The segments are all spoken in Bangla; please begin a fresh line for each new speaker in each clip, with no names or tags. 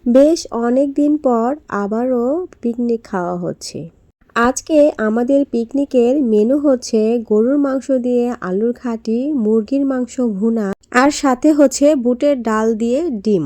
বেশ অনেক দিন পর আবারও পিকনিক খাওয়া হচ্ছে। আজকে আমাদের পিকনিকের মেনু হচ্ছে গরুর মাংস দিয়ে আলুর ঘাটি, মুরগির মাংস ভুনা আর সাথে হচ্ছে বুটের ডাল দিয়ে ডিম।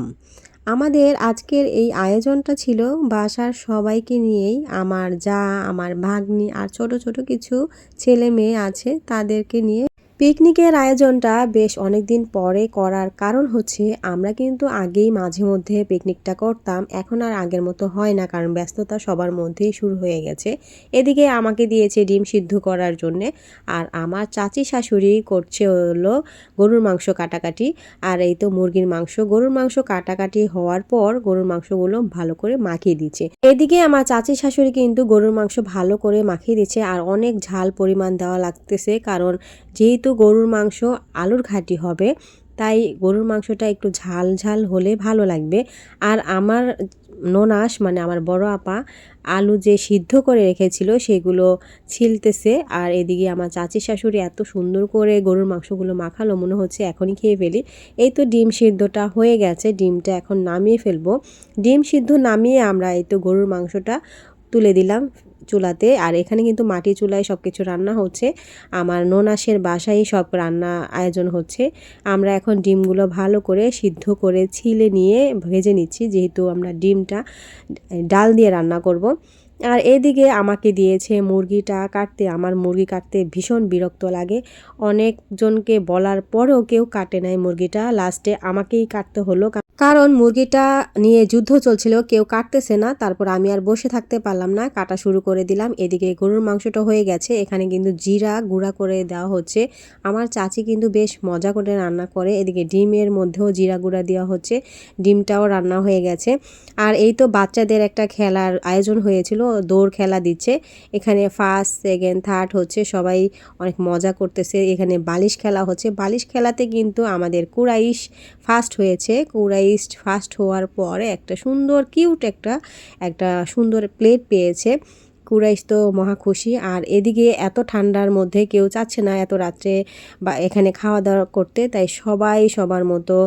আমাদের আজকের এই আয়োজনটা ছিল বাসার সবাইকে নিয়েই, আমার যা, আমার ভাগ্নি আর ছোট ছোট কিছু ছেলে মেয়ে আছে তাদেরকে নিয়ে। পিকনিকের আয়োজনটা বেশ অনেকদিন পরে করার কারণ হচ্ছে আমরা কিন্তু আগেই মাঝে মধ্যে পিকনিকটা করতাম, এখন আর আগের মতো হয় না কারণ ব্যস্ততা সবার মধ্যেই শুরু হয়ে গেছে। এদিকে আমাকে দিয়েছে ডিম সিদ্ধ করার জন্যে, আর আমার চাচি শাশুড়ি করছে হলো গরুর মাংস কাটাকাটি। আর এই তো মুরগির মাংস, গরুর মাংস কাটাকাটি হওয়ার পর গরুর মাংসগুলো ভালো করে মাখিয়ে দিচ্ছে। এদিকে আমার চাচি শাশুড়ি কিন্তু গরুর মাংস ভালো করে মাখিয়ে দিচ্ছে, আর অনেক ঝাল পরিমাণ দেওয়া লাগতেছে কারণ যেহেতু গরুর মাংস আলুর ঘাটি হবে, তাই গরুর মাংসটা একটু ঝাল ঝাল হলে ভালো লাগবে। আর আমার ননাস মানে আমার বড় আপা আলু যে সিদ্ধ করে রেখেছিল সেগুলো ছিলতেছে, আর এদিকে আমার চাচি শাশুড়ি এত সুন্দর করে গরুর মাংসগুলো মাখালো, মনে হচ্ছে এখনই খেয়ে ফেলি। এই তো ডিম সিদ্ধটা হয়ে গেছে, ডিমটা এখন নামিয়ে ফেলবো। ডিম সিদ্ধ নামিয়ে আমরা এই তো গরুর মাংসটা তুলে দিলাম চুলাতে। আর এখানে কিন্তু মাটি চুলায় সব কিছু রান্না হচ্ছে, আমার ননাসের বাসায় সব রান্না আয়োজন হচ্ছে। আমরা এখন ডিমগুলো ভালো করে সিদ্ধ করে ছিলে নিয়ে ভেজে নিচ্ছি, যেহেতু আমরা ডিমটা ডাল দিয়ে রান্না করব। আর এদিকে আমাকে দিয়েছে মুরগিটা কাটতে। আমার মুরগি কাটতে ভীষণ বিরক্ত লাগে, অনেকজনকে বলার পরেও কেউ কাটে নাই মুরগিটা, লাস্টে আমাকেই কাটতে হলো কারণ মুরগিটা নিয়ে যুদ্ধ চলছিল, কেউ কাটতেছে না। তারপর আমি আর বসে থাকতে পারলাম না, কাটা শুরু করে দিলাম। এদিকে গরুর মাংসটা হয়ে গেছে, এখানে কিন্তু জিরা গুঁড়া করে দেওয়া হচ্ছে। আমার চাচি কিন্তু বেশ মজা করে রান্না করে। এদিকে ডিমের মধ্যেও জিরা গুঁড়া দেওয়া হচ্ছে, ডিমটাও রান্না হয়ে গেছে। আর এই তো বাচ্চাদের একটা খেলার আয়োজন হয়েছিল, দৌড় খেলা দিচ্ছে। এখানে ফার্স্ট সেকেন্ড থার্ড হচ্ছে, সবাই অনেক মজা করতেছে। এখানে বালিশ খেলা হচ্ছে, বালিশ খেলাতে কিন্তু আমাদের কুরাইশ ফার্স্ট হয়েছে। কুরাইশ ফার্স্ট হওয়ার পরে একটা সুন্দর কিউট একটা সুন্দর প্লেট পেয়েছে। কুরাইশ তো মহা খুশি। আর এদিকে এত ঠান্ডার মধ্যে কেউ চাচ্ছে না এত রাত্রে বা এখানে খাওয়া দাওয়া করতে, তাই সবাই সবার মতো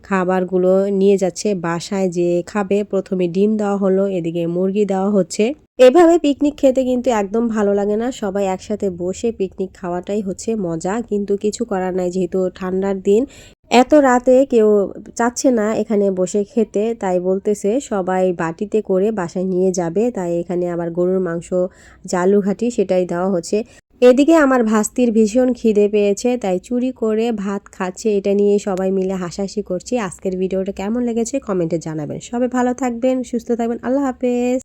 খাবারগুলো নিয়ে যাচ্ছে বাসায় যে খাবে। প্রথমে ডিম দেওয়া হলো, এদিকে মুরগি দেওয়া হচ্ছে। এভাবে পিকনিক খেতে কিন্তু একদম ভালো লাগে না, সবাই একসাথে বসে পিকনিক খাওয়াটাই হচ্ছে মজা। কিন্তু কিছু করার নাই, যেহেতু ঠান্ডার দিন এত রাতে কেউ চাচ্ছে না এখানে বসে খেতে, তাই বলতেছে সবাই বাটিতে করে বাসায় নিয়ে যাবে। তাই এখানে আবার গরুর মাংস জালু ঘাটি সেটাই দেওয়া হচ্ছে। এদিকে আমার ভাস্তির ভীষণ খিদে পেয়েছে, তাই চুরি করে ভাত খাচ্ছে। এটা নিয়ে সবাই মিলে হাসাহাসি করছি। আজকের ভিডিওটা কেমন লেগেছে কমেন্টে জানাবেন। সবাই ভালো থাকবেন, সুস্থ থাকবেন, আল্লাহ হাফেজ।